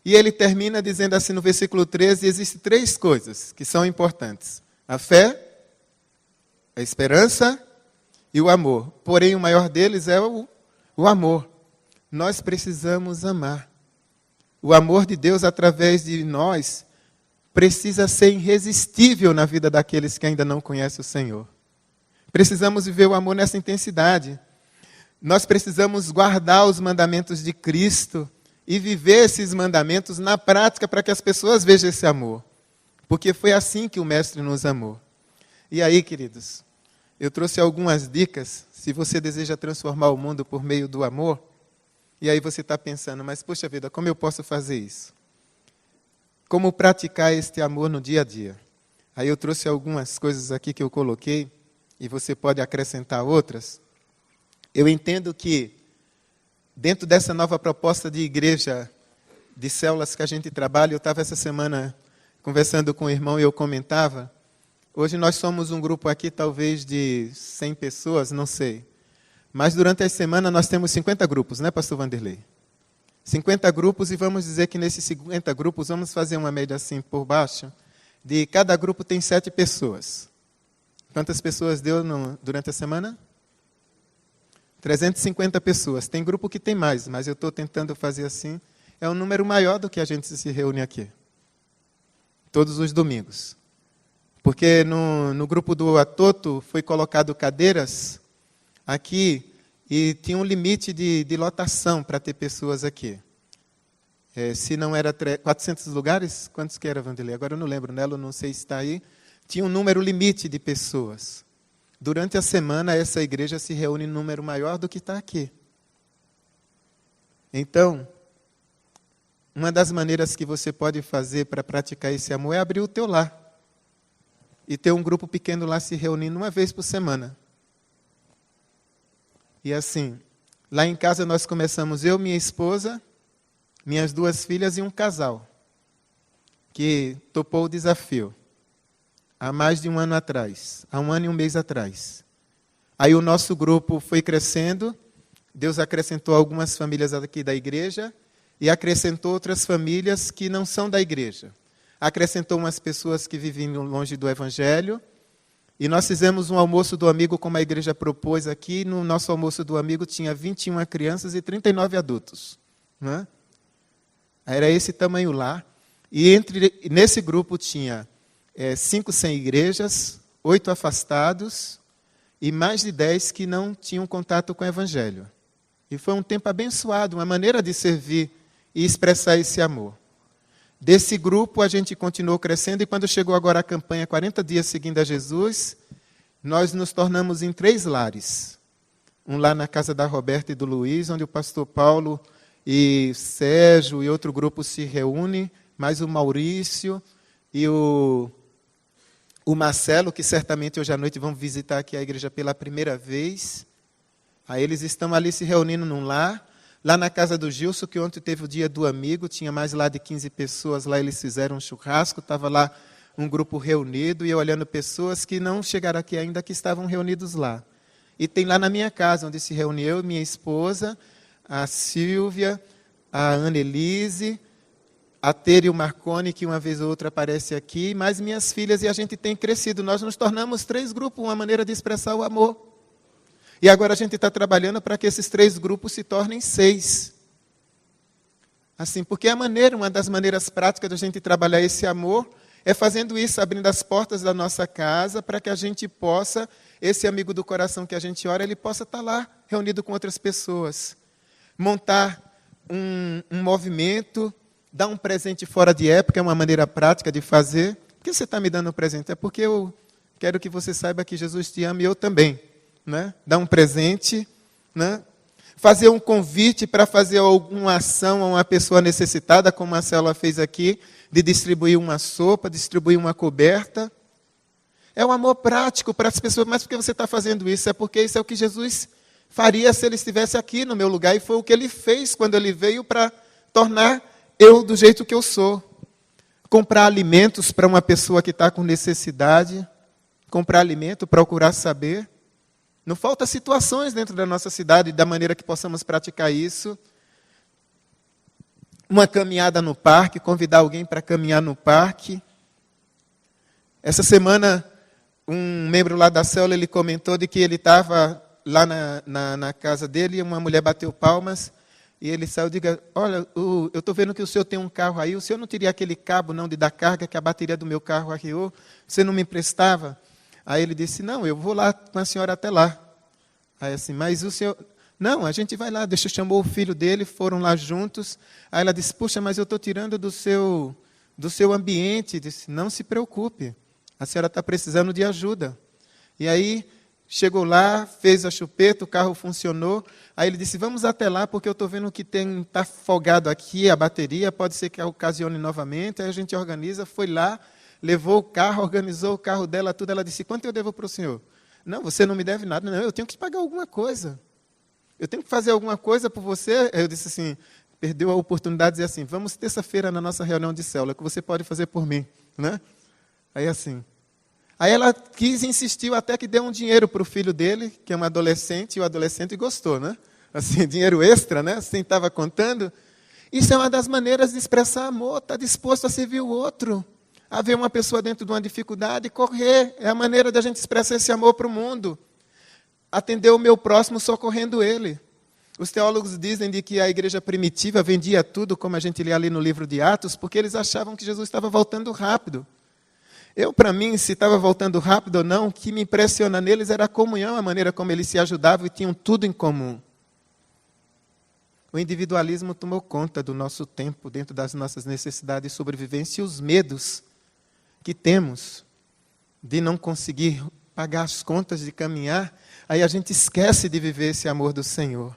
e ele termina dizendo assim no versículo 13, existem 3 coisas que são importantes. A fé, a esperança e o amor. Porém, o maior deles é o amor. Nós precisamos amar. O amor de Deus através de nós precisa ser irresistível na vida daqueles que ainda não conhecem o Senhor. Precisamos viver o amor nessa intensidade. Nós precisamos guardar os mandamentos de Cristo e viver esses mandamentos na prática para que as pessoas vejam esse amor. Porque foi assim que o Mestre nos amou. E aí, queridos, eu trouxe algumas dicas, se você deseja transformar o mundo por meio do amor. E aí você está pensando, mas poxa vida, como eu posso fazer isso? Como praticar este amor no dia a dia? Aí eu trouxe algumas coisas aqui que eu coloquei, e você pode acrescentar outras. Eu entendo que, dentro dessa nova proposta de igreja, de células que a gente trabalha, eu estava essa semana conversando com o irmão e eu comentava, hoje nós somos um grupo aqui talvez de 100 pessoas, não sei. Mas durante a semana nós temos 50 grupos, né, pastor Vanderlei? 50 grupos e vamos dizer que nesses 50 grupos, vamos fazer uma média assim por baixo, de cada grupo tem 7 pessoas. Quantas pessoas deu durante a semana? 350 pessoas. Tem grupo que tem mais, mas eu estou tentando fazer assim. É um número maior do que a gente se reúne aqui. Todos os domingos. Porque no grupo do Atoto foi colocado cadeiras aqui e tinha um limite de lotação para ter pessoas aqui. Se não era 400 lugares, quantos que era, Vanderlei? Agora eu não lembro, Nelo, não sei se está aí. Tinha um número limite de pessoas. Durante a semana, essa igreja se reúne em número maior do que está aqui. Então, uma das maneiras que você pode fazer para praticar esse amor é abrir o teu lar. E ter um grupo pequeno lá se reunindo uma vez por semana. E assim, lá em casa nós começamos, eu, minha esposa, minhas 2 filhas e um casal, que topou o desafio, há mais de 1 ano atrás, há 1 ano e 1 mês atrás. Aí o nosso grupo foi crescendo, Deus acrescentou algumas famílias aqui da igreja, e acrescentou outras famílias que não são da igreja. Acrescentou umas pessoas que vivem longe do Evangelho, e nós fizemos um almoço do amigo, como a igreja propôs aqui. No nosso almoço do amigo tinha 21 crianças e 39 adultos. Né? Era esse tamanho lá. E nesse grupo tinha 5 sem igrejas, 8 afastados e mais de 10 que não tinham contato com o Evangelho. E foi um tempo abençoado, uma maneira de servir e expressar esse amor. Desse grupo a gente continuou crescendo e quando chegou agora a campanha 40 dias seguindo a Jesus, nós nos tornamos em 3 lares. Um lá na casa da Roberta e do Luiz, onde o pastor Paulo e Sérgio e outro grupo se reúnem, mais o Maurício e o Marcelo, que certamente hoje à noite vão visitar aqui a igreja pela primeira vez. Aí eles estão ali se reunindo num lar. Lá na casa do Gilson, que ontem teve o dia do amigo, tinha mais lá de 15 pessoas, lá eles fizeram um churrasco, estava lá um grupo reunido, e eu olhando pessoas que não chegaram aqui ainda, que estavam reunidos lá. E tem lá na minha casa, onde se reuniu minha esposa, a Silvia, a Annelise, a Tere e o Marconi, que uma vez ou outra aparece aqui, mais minhas filhas, e a gente tem crescido. Nós nos tornamos 3 grupos, uma maneira de expressar o amor. E agora a gente está trabalhando para que esses 3 grupos se tornem 6. Assim, porque uma das maneiras práticas da gente trabalhar esse amor é fazendo isso, abrindo as portas da nossa casa para que a gente possa, esse amigo do coração que a gente ora, ele possa estar lá, reunido com outras pessoas. Montar um movimento, dar um presente fora de época, é uma maneira prática de fazer. Por que você está me dando um presente? É porque eu quero que você saiba que Jesus te ama e eu também. Né? Dar um presente, né? Fazer um convite para fazer alguma ação a uma pessoa necessitada, como a Célula fez aqui, de distribuir uma sopa, distribuir uma coberta. É um amor prático para as pessoas, mas por que você está fazendo isso? É porque isso é o que Jesus faria se ele estivesse aqui no meu lugar, e foi o que ele fez quando ele veio para tornar eu do jeito que eu sou. Comprar alimentos para uma pessoa que está com necessidade, comprar alimento, procurar saber. Não falta situações dentro da nossa cidade, da maneira que possamos praticar isso. Uma caminhada no parque, convidar alguém para caminhar no parque. Essa semana, um membro lá da célula, ele comentou de que ele estava lá na casa dele e uma mulher bateu palmas e ele saiu e disse, olha, eu estou vendo que o senhor tem um carro aí, o senhor não teria aquele cabo não de dar carga que a bateria do meu carro arriou? Você não me emprestava? Aí ele disse, não, eu vou lá com a senhora até lá. Aí assim, mas o senhor... Não, a gente vai lá, chamou o filho dele, foram lá juntos. Aí ela disse, puxa, mas eu estou tirando do seu ambiente. Disse, não se preocupe, a senhora está precisando de ajuda. E aí, chegou lá, fez a chupeta, o carro funcionou. Aí ele disse, vamos até lá, porque eu estou vendo que está folgado aqui a bateria, pode ser que ocasione novamente. Aí a gente organiza, foi lá, levou o carro, organizou o carro dela, tudo. Ela disse, quanto eu devo para o senhor? Não, você não me deve nada. Não, eu tenho que pagar alguma coisa. Eu tenho que fazer alguma coisa por você. Eu disse assim, perdeu a oportunidade de dizer assim, vamos terça-feira na nossa reunião de célula, que você pode fazer por mim. Né? Aí assim. Aí ela insistiu até que deu um dinheiro para o filho dele, que é um adolescente, e o adolescente gostou. Né? Assim, dinheiro extra, né? Assim estava contando. Isso é uma das maneiras de expressar amor, estar disposto a servir o outro. A ver uma pessoa dentro de uma dificuldade e correr. É a maneira da gente expressar esse amor para o mundo. Atender o meu próximo socorrendo ele. Os teólogos dizem de que a igreja primitiva vendia tudo, como a gente lê ali no livro de Atos, porque eles achavam que Jesus estava voltando rápido. Para mim, se estava voltando rápido ou não, o que me impressiona neles era a comunhão, a maneira como eles se ajudavam e tinham tudo em comum. O individualismo tomou conta do nosso tempo, dentro das nossas necessidades de sobrevivência e os medos que temos de não conseguir pagar as contas, de caminhar, aí a gente esquece de viver esse amor do Senhor.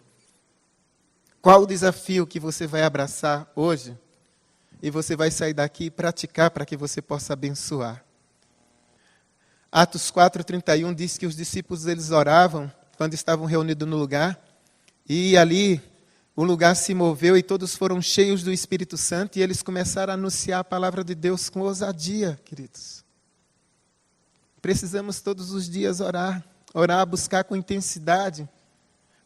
Qual o desafio que você vai abraçar hoje e você vai sair daqui e praticar para que você possa abençoar? Atos 4:31 diz que os discípulos eles oravam quando estavam reunidos no lugar e ali o lugar se moveu e todos foram cheios do Espírito Santo e eles começaram a anunciar a palavra de Deus com ousadia, queridos. Precisamos todos os dias orar, buscar com intensidade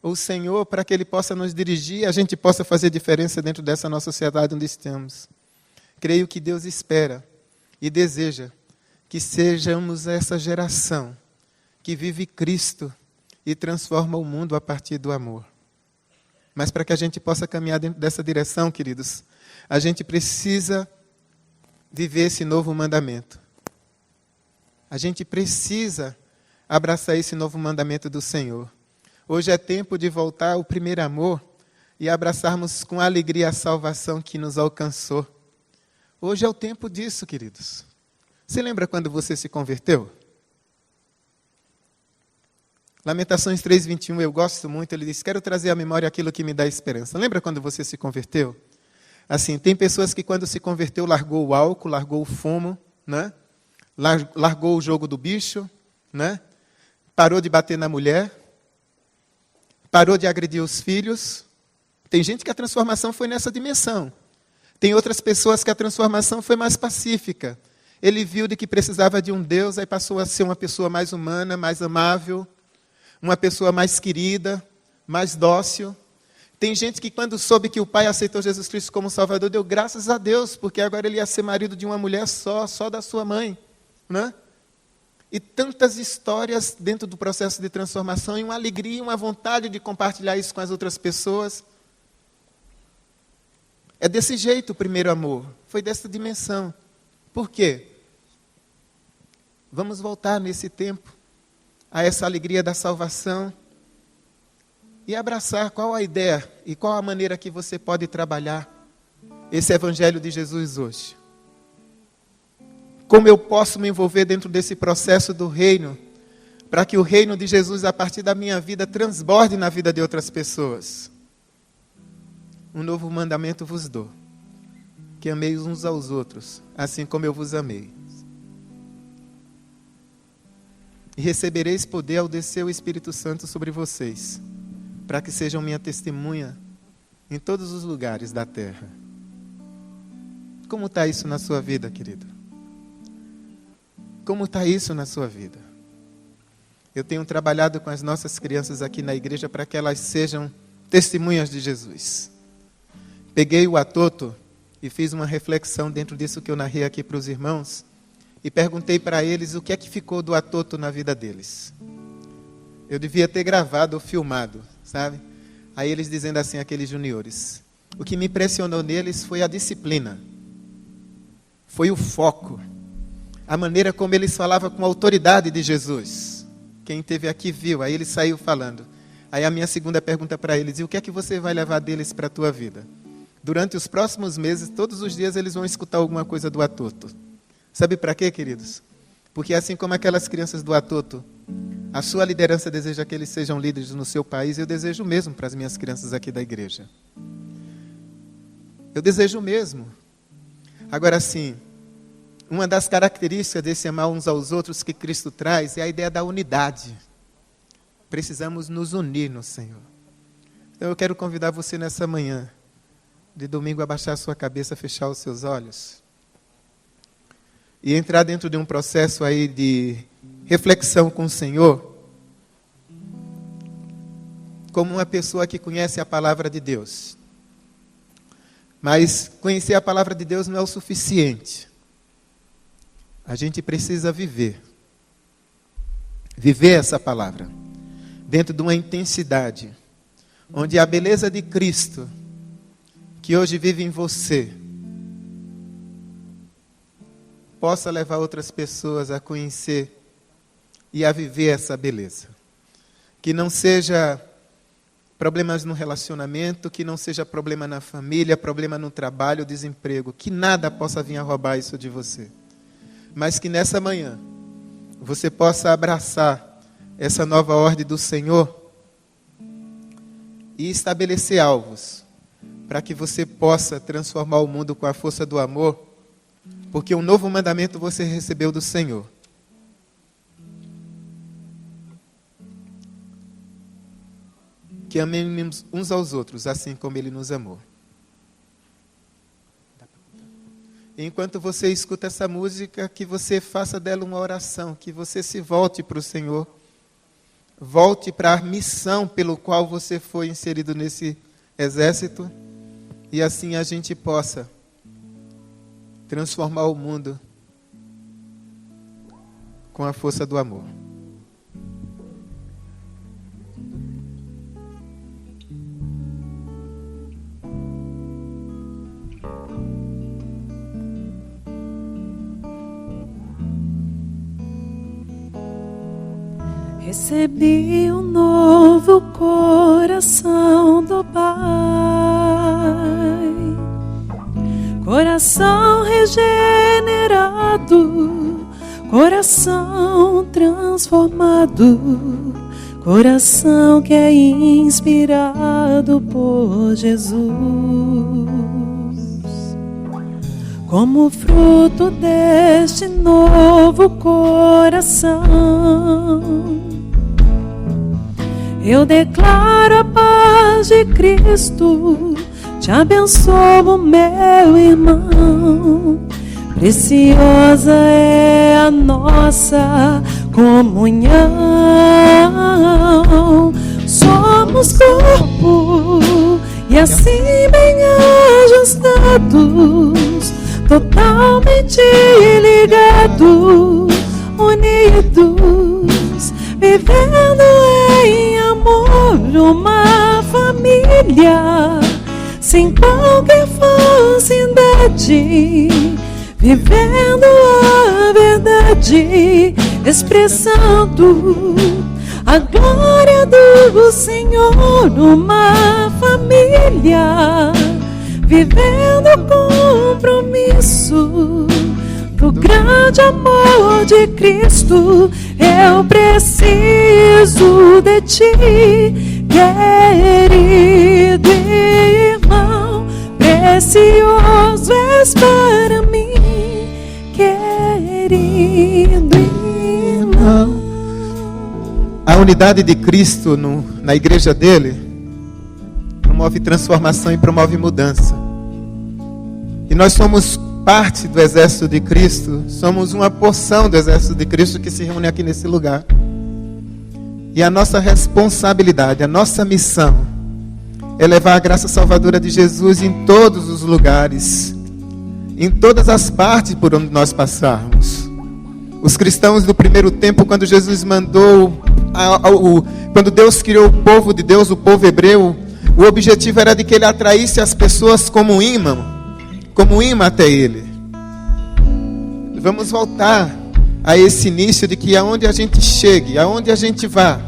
o Senhor para que Ele possa nos dirigir e a gente possa fazer diferença dentro dessa nossa sociedade onde estamos. Creio que Deus espera e deseja que sejamos essa geração que vive Cristo e transforma o mundo a partir do amor. Mas para que a gente possa caminhar dentro dessa direção, queridos, a gente precisa viver esse novo mandamento. A gente precisa abraçar esse novo mandamento do Senhor. Hoje é tempo de voltar ao primeiro amor e abraçarmos com alegria a salvação que nos alcançou. Hoje é o tempo disso, queridos. Você lembra quando você se converteu? Lamentações 3:21, eu gosto muito, ele diz, quero trazer à memória aquilo que me dá esperança. Lembra quando você se converteu? Assim, tem pessoas que quando se converteu largou o álcool, largou o fumo, né? Largou o jogo do bicho, né? Parou de bater na mulher, parou de agredir os filhos. Tem gente que a transformação foi nessa dimensão. Tem outras pessoas que a transformação foi mais pacífica. Ele viu de que precisava de um Deus, aí passou a ser uma pessoa mais humana, mais amável, uma pessoa mais querida, mais dócil. Tem gente que quando soube que o pai aceitou Jesus Cristo como Salvador, deu graças a Deus, porque agora ele ia ser marido de uma mulher só da sua mãe, né? E tantas histórias dentro do processo de transformação, e uma alegria, uma vontade de compartilhar isso com as outras pessoas. É desse jeito o primeiro amor, foi dessa dimensão. Por quê? Vamos voltar nesse tempo a essa alegria da salvação e abraçar qual a ideia e qual a maneira que você pode trabalhar esse Evangelho de Jesus hoje. Como eu posso me envolver dentro desse processo do reino, para que o reino de Jesus, a partir da minha vida, transborde na vida de outras pessoas. Um novo mandamento vos dou, que ameis uns aos outros, assim como eu vos amei. E recebereis poder ao descer o Espírito Santo sobre vocês, para que sejam minha testemunha em todos os lugares da terra. Como está isso na sua vida, querido? Como está isso na sua vida? Eu tenho trabalhado com as nossas crianças aqui na igreja para que elas sejam testemunhas de Jesus. Peguei o Atoto e fiz uma reflexão dentro disso que eu narrei aqui para os irmãos e perguntei para eles o que é que ficou do Atoto na vida deles. Eu devia ter gravado ou filmado, sabe? Aí eles dizendo assim, aqueles juniores, o que me impressionou neles foi a disciplina, foi o foco, a maneira como eles falavam com a autoridade de Jesus. Quem esteve aqui viu, aí ele saiu falando. Aí a minha segunda pergunta para eles, e o que é que você vai levar deles para a tua vida? Durante os próximos meses, todos os dias eles vão escutar alguma coisa do Atoto. Sabe para quê, queridos? Porque assim como aquelas crianças do Atoto, a sua liderança deseja que eles sejam líderes no seu país, eu desejo o mesmo para as minhas crianças aqui da igreja. Eu desejo o mesmo. Agora sim, uma das características desse amar uns aos outros que Cristo traz é a ideia da unidade. Precisamos nos unir no Senhor. Então eu quero convidar você nessa manhã, de domingo, a baixar a sua cabeça, fechar os seus olhos e entrar dentro de um processo aí de reflexão com o Senhor, como uma pessoa que conhece a palavra de Deus. Mas conhecer a palavra de Deus não é o suficiente. A gente precisa viver essa palavra, dentro de uma intensidade, onde a beleza de Cristo, que hoje vive em você, possa levar outras pessoas a conhecer e a viver essa beleza. Que não seja problemas no relacionamento, que não seja problema na família, problema no trabalho, desemprego, que nada possa vir a roubar isso de você. Mas que nessa manhã você possa abraçar essa nova ordem do Senhor e estabelecer alvos para que você possa transformar o mundo com a força do amor, porque um novo mandamento você recebeu do Senhor. Que amemos uns aos outros, assim como Ele nos amou. Enquanto você escuta essa música, que você faça dela uma oração, que você se volte para o Senhor, volte para a missão pelo qual você foi inserido nesse exército, e assim a gente possa transformar o mundo com a força do amor. Recebi um novo coração do Pai, coração regenerado, coração transformado, coração que é inspirado por Jesus. Como fruto deste novo coração, eu declaro a paz de Cristo, te abençoo, meu irmão. Preciosa é a nossa comunhão. Somos corpo e assim bem ajustados, totalmente ligados, unidos, vivendo em amor, uma família, sem qualquer falsidade, vivendo a verdade, expressando a glória do Senhor, uma família, vivendo o compromisso do grande amor de Cristo. Eu preciso de ti, querido irmão, precioso és para mim, querido irmão. A unidade de Cristo na igreja dele promove transformação e promove mudança. E nós somos parte do exército de Cristo, somos uma porção do exército de Cristo que se reúne aqui nesse lugar. E a nossa responsabilidade, a nossa missão é levar a graça salvadora de Jesus em todos os lugares, em todas as partes por onde nós passarmos. Os cristãos do primeiro tempo, quando Jesus mandou, quando Deus criou o povo de Deus, o povo hebreu, o objetivo era de que ele atraísse as pessoas como um imã até ele. Vamos voltar a esse início de que aonde a gente chegue, aonde a gente vá,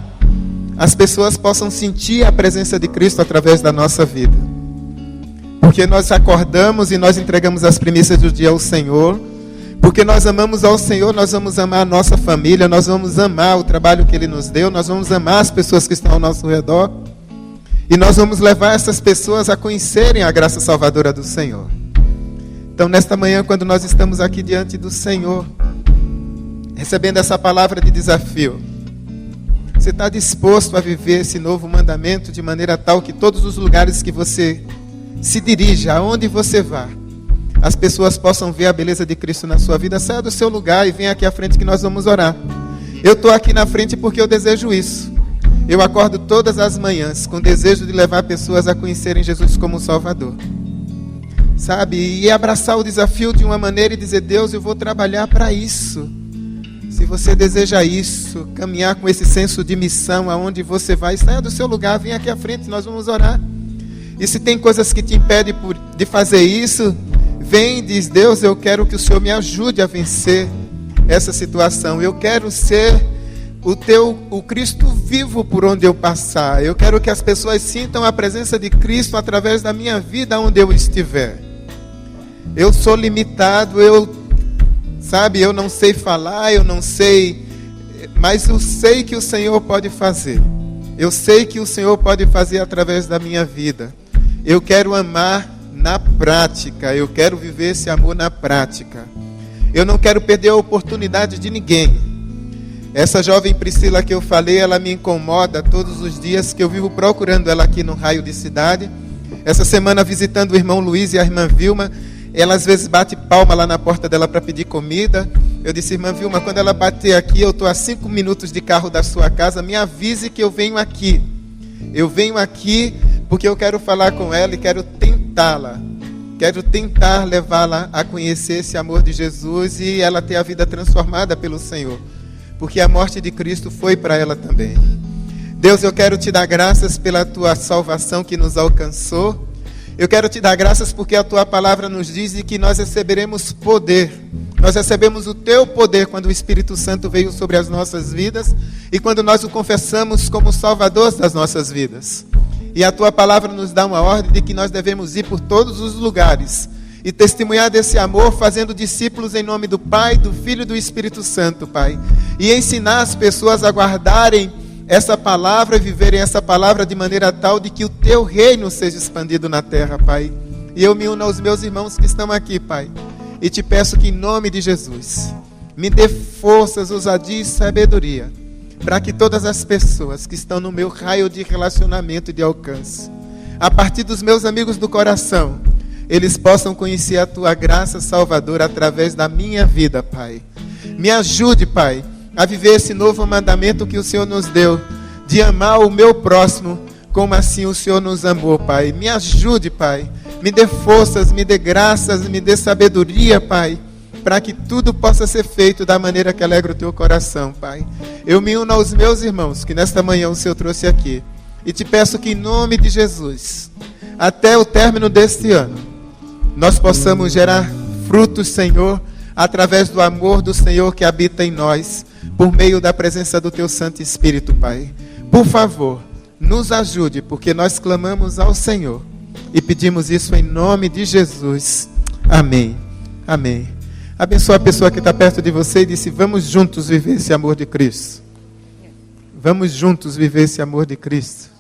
as pessoas possam sentir a presença de Cristo através da nossa vida. Porque nós acordamos e nós entregamos as primícias do dia ao Senhor. Porque nós amamos ao Senhor, nós vamos amar a nossa família, nós vamos amar o trabalho que Ele nos deu, nós vamos amar as pessoas que estão ao nosso redor. E nós vamos levar essas pessoas a conhecerem a graça salvadora do Senhor. Então, nesta manhã, quando nós estamos aqui diante do Senhor, recebendo essa palavra de desafio, você está disposto a viver esse novo mandamento de maneira tal que todos os lugares que você se dirija, aonde você vá, as pessoas possam ver a beleza de Cristo na sua vida? Saia do seu lugar e venha aqui à frente que nós vamos orar. Eu estou aqui na frente porque eu desejo isso. Eu acordo todas as manhãs com o desejo de levar pessoas a conhecerem Jesus como Salvador. Sabe? E abraçar o desafio de uma maneira e dizer: Deus, eu vou trabalhar para isso. Se você deseja isso, caminhar com esse senso de missão aonde você vai, saia do seu lugar, venha aqui à frente, nós vamos orar. E se tem coisas que te impedem de fazer isso, vem e diz: Deus, eu quero que o Senhor me ajude a vencer essa situação. Eu quero ser o Cristo vivo por onde eu passar. Eu quero que as pessoas sintam a presença de Cristo através da minha vida onde eu estiver. Eu sou limitado, eu não sei falar, eu não sei, mas eu sei que o Senhor pode fazer. Eu sei que o Senhor pode fazer através da minha vida. Eu quero amar na prática, eu quero viver esse amor na prática. Eu não quero perder a oportunidade de ninguém. Essa jovem Priscila que eu falei, ela me incomoda todos os dias que eu vivo procurando ela aqui no raio de cidade. Essa semana visitando o irmão Luiz e a irmã Vilma, ela às vezes bate palma lá na porta dela para pedir comida. Eu disse: irmã Vilma, quando ela bater aqui, eu estou a 5 minutos de carro da sua casa, me avise que eu venho aqui. Eu venho aqui porque eu quero falar com ela e quero tentá-la. Quero tentar levá-la a conhecer esse amor de Jesus e ela ter a vida transformada pelo Senhor. Porque a morte de Cristo foi para ela também. Deus, eu quero te dar graças pela tua salvação que nos alcançou. Eu quero te dar graças porque a tua palavra nos diz que nós receberemos poder Nós recebemos o Teu poder quando o Espírito Santo veio sobre as nossas vidas e quando nós o confessamos como Salvador das nossas vidas. E a Tua palavra nos dá uma ordem de que nós devemos ir por todos os lugares e testemunhar desse amor, fazendo discípulos em nome do Pai, do Filho e do Espírito Santo, Pai. E ensinar as pessoas a guardarem essa palavra e viverem essa palavra de maneira tal de que o Teu reino seja expandido na terra, Pai. E eu me uno aos meus irmãos que estão aqui, Pai. E te peço que em nome de Jesus, me dê forças, ousadia e sabedoria, para que todas as pessoas que estão no meu raio de relacionamento e de alcance, a partir dos meus amigos do coração, eles possam conhecer a Tua graça salvadora através da minha vida, Pai. Me ajude, Pai, a viver esse novo mandamento que o Senhor nos deu, de amar o meu próximo como assim o Senhor nos amou, Pai. Me ajude, Pai. Me dê forças, me dê graças, me dê sabedoria, Pai, para que tudo possa ser feito da maneira que alegra o Teu coração, Pai. Eu me uno aos meus irmãos que nesta manhã o Senhor trouxe aqui. E te peço que em nome de Jesus, até o término deste ano, nós possamos gerar frutos, Senhor, através do amor do Senhor que habita em nós, por meio da presença do Teu Santo Espírito, Pai. Por favor, nos ajude, porque nós clamamos ao Senhor e pedimos isso em nome de Jesus. Amém. Amém. Abençoa a pessoa que está perto de você e disse: vamos juntos viver esse amor de Cristo. Vamos juntos viver esse amor de Cristo.